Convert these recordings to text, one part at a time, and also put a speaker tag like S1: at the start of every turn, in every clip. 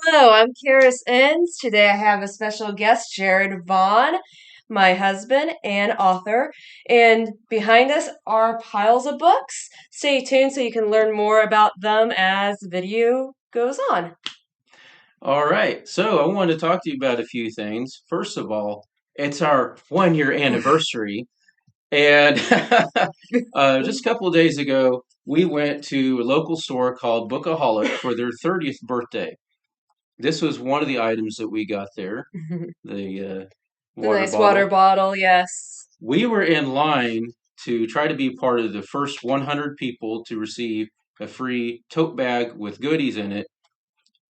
S1: Hello, I'm Karis Ens. Today I have a special guest, Jared Vaughn, my husband and author. And behind us are piles of books. Stay tuned so you can learn more about them as the video goes on.
S2: All right. So I wanted to talk to you about a few things. First of all, it's our 1 year anniversary. And just a couple of days ago, we went to a local store called Book-a-holic for their 30th birthday. This was one of the items that we got there, the
S1: The
S2: water
S1: nice water
S2: bottle.
S1: bottle, yes.
S2: We were in line to try to be part of the first 100 people to receive a free tote bag with goodies in it.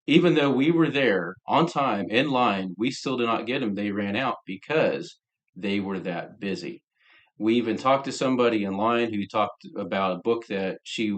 S2: Even though we were there on time in line, we still did not get them. They ran out because they were that busy. We even talked to somebody in line who talked about a book that she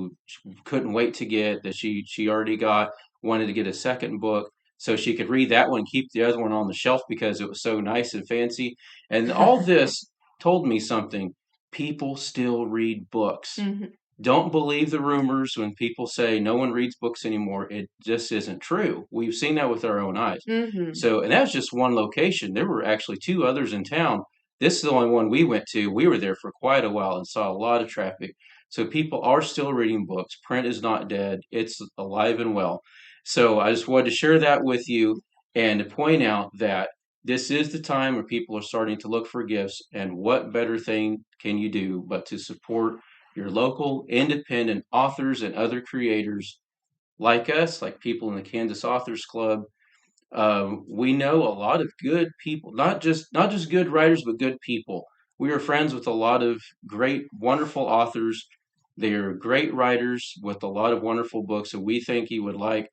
S2: couldn't wait to get, that she already got, wanted to get a second book so she could read that one, keep the other one on the shelf because it was so nice and fancy. And all this told me something. People still read books.
S1: Mhm.
S2: Don't believe the rumors when people say no one reads books anymore. It just isn't true. We've seen that with our own eyes.
S1: Mhm.
S2: So, and that was just one location. There were actually two others in town. This is the only one we went to. We were there for quite a while and saw a lot of traffic. So people are still reading books. Print is not dead. It's alive and well. So I just wanted to share that with you and to point out that this is the time where people are starting to look for gifts. And what better thing can you do but to support your local independent authors and other creators like us, like people in the Kansas Authors Club. We know a lot of good people, not just good writers, but good people. We are friends with a lot of great, wonderful authors. They are great writers with a lot of wonderful books that we think you would like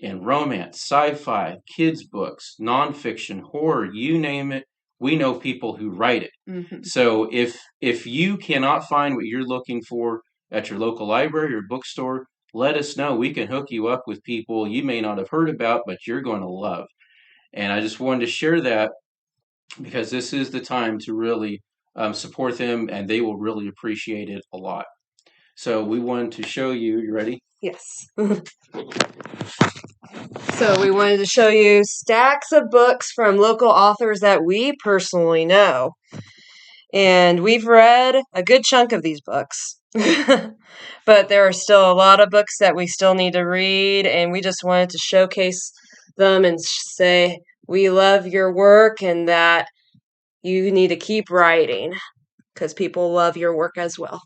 S2: in romance, sci-fi, kids books, nonfiction, horror, you name it. We know people who write it.
S1: Mhm.
S2: So if you cannot find what you're looking for at your local library or bookstore, let us know. We can hook you up with people you may not have heard about, but you're going to love. And I just wanted to share that because this is the time to really support them, and they will really appreciate it a lot. So we wanted to show you. You ready?
S1: Yes. So we wanted to show you stacks of books from local authors that we personally know. And we've read a good chunk of these books. But there are still a lot of books that we still need to read, and we just wanted to showcase them and say we love your work and that you need to keep writing because people love your work as well.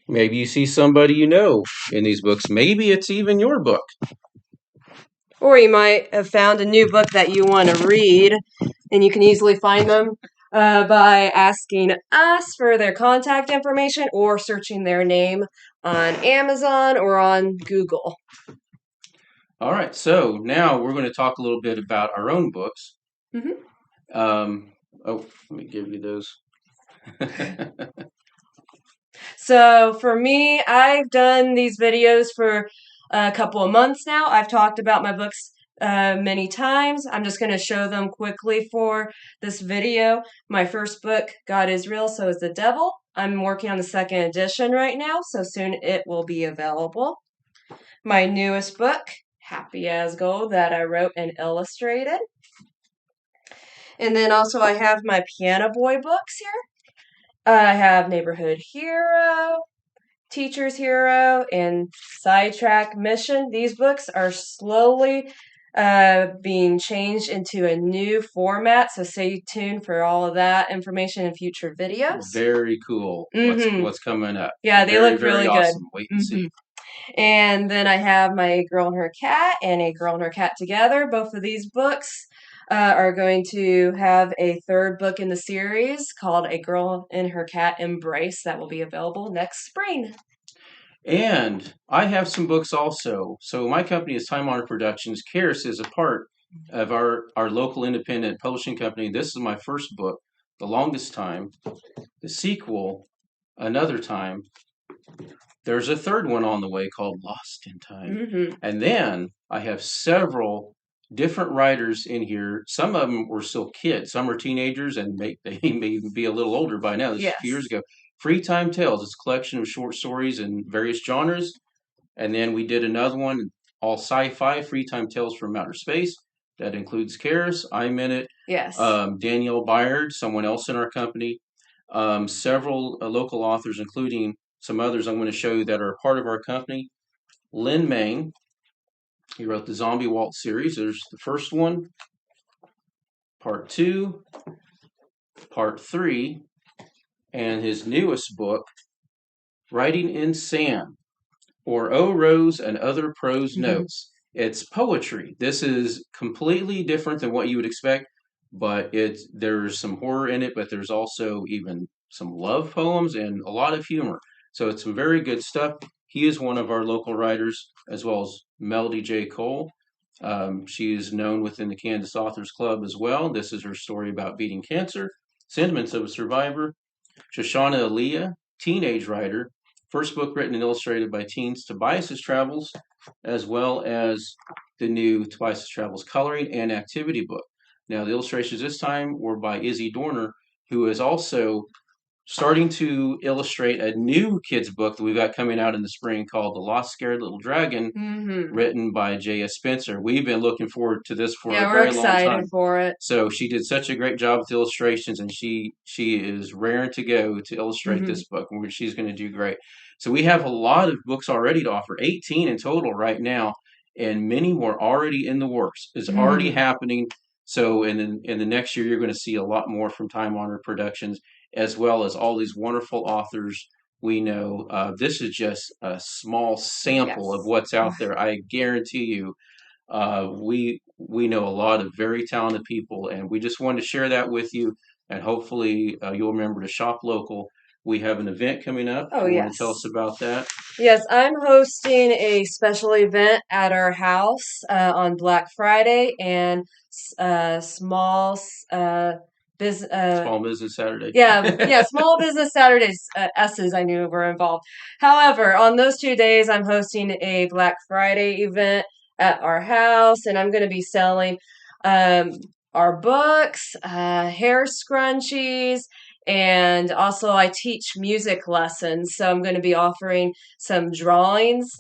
S2: Maybe you see somebody you know in these books. Maybe it's even your book.
S1: Or you might have found a new book that you want to read, and you can easily find them by asking us for their contact information or searching their name on Amazon or on Google.
S2: All right, so now we're going to talk a little bit about our own books.
S1: Mm-hmm.
S2: Um, oh, let me give you those.
S1: So for me, I've done these videos for a couple of months now. I've talked about my books many times. I'm just going to show them quickly for this video. My first book, God is Real, So is the Devil. I'm working on the second edition right now, so soon it will be available. My newest book, Happy as Gold, that I wrote and illustrated. And then also I have my Piano Boy books here. I have Neighborhood Hero, Teacher's Hero, and Sidetrack Mission. These books are slowly being changed into a new format, so stay tuned for all of that information in future videos.
S2: Very cool.
S1: Mm-hmm.
S2: What's coming up?
S1: Yeah, they
S2: Very,
S1: look
S2: very
S1: really good.
S2: awesome. Wait and
S1: Mm-hmm.
S2: see.
S1: And then I have my Girl and Her Cat and A Girl and Her Cat Together. Both of these books are going to have a third book in the series called A Girl and Her Cat Embrace that will be available next spring.
S2: And I have some books also. So my company is Time Honor Productions. Karis is a part of our local independent publishing company. This is my first book, The Longest Time. The sequel, Another Time. There's a third one on the way called Lost in Time.
S1: Mm-hmm.
S2: And then I have several different writers in here. Some of them were still kids. Some are teenagers and they may even be a little older by now. This is a few years
S1: Yes.
S2: ago. Free Time Tales. It's a collection of short stories in various genres. And then we did another one, all sci-fi, Free Time Tales from Outer Space. That includes Karis. I'm in it.
S1: Yes.
S2: Danielle Byard, someone else in our company. Several local authors, including some others I'm going to show you that are part of our company. Lin Main, he wrote the Zombie Waltz series. There's the first one, part 2, part 3, and his newest book, Writing in Sand, or O Rose and Other Prose Notes. It's poetry. This is completely different than what you would expect, but there's some horror in it, but there's also even some love poems and a lot of humor. So it's some very good stuff. He is one of our local writers, as well as Melody J. Cole. She is known within the Kansas Authors Club as well. This is her story about beating cancer, Sentiments of a Survivor. Shoshana Aaliyah, teenage writer, first book written and illustrated by teens, Tobias's Travels, as well as the new Tobias's Travels coloring and activity book. Now, the illustrations this time were by Izzy Dorner, who is also starting to illustrate a new kids book that we've got coming out in the spring called The Lost Scared Little Dragon, written by J.S. Spencer. We've been looking forward to this for a very long time.
S1: We're excited for it.
S2: So she did such a great job with illustrations, and she is raring to go to illustrate this book, and she's going to do great. So we have a lot of books already to offer, 18 in total right now, and many more already in the works. It's already happening. So in the next year, you're going to see a lot more from Time Honored Productions, as well as all these wonderful authors we know. This is just a small sample of what's out there. I guarantee you, we know a lot of very talented people, and we just wanted to share that with you. And hopefully, you'll remember to shop local. We have an event coming up.
S1: Oh,
S2: you want to tell us about that?
S1: Yes, I'm hosting a special event at our house on Black Friday and small
S2: business Saturday.
S1: Small business Saturdays. S's I knew were involved. However, on those 2 days, I'm hosting a Black Friday event at our house, and I'm going to be selling our books, hair scrunchies, and also I teach music lessons. So I'm going to be offering some drawings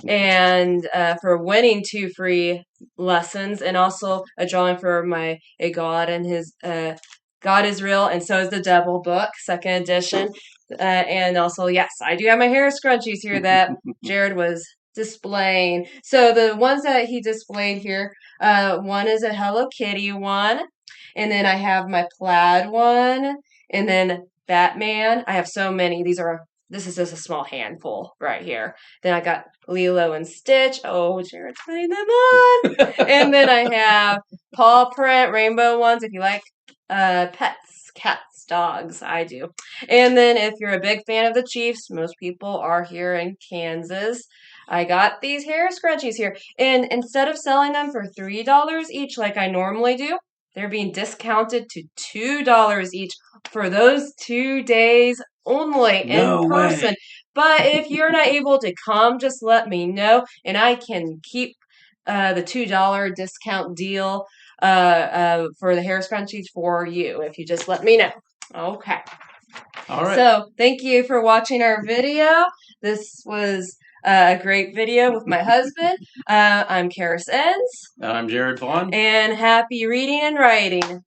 S1: and for winning 2 free lessons, and also a drawing for a God and his God is Real, and So is the Devil book, 2nd edition. And also, yes, I do have my hair scrunchies here that Jared was displaying. So the ones that he displayed here, one is a Hello Kitty one, and then I have my plaid one, and then Batman. I have so many. This is just a small handful right here. Then I got Lilo and Stitch. Oh, Jared's putting them on. And then I have paw print rainbow ones if you like pets, cats, dogs. I do. And then if you're a big fan of the Chiefs, most people are here in Kansas. I got these hair scrunchies here. And instead of selling them for $3 each like I normally do, they're being discounted to $2 each for those 2 days only in person. But if you're not able to come, just let me know, and I can keep the $2 discount deal for the hair scrunchies for you if you just let me know. Okay.
S2: All right.
S1: So thank you for watching our video. This was a great video with my husband. I'm Karis Ens.
S2: I'm Jared Vaughn.
S1: And happy reading and writing.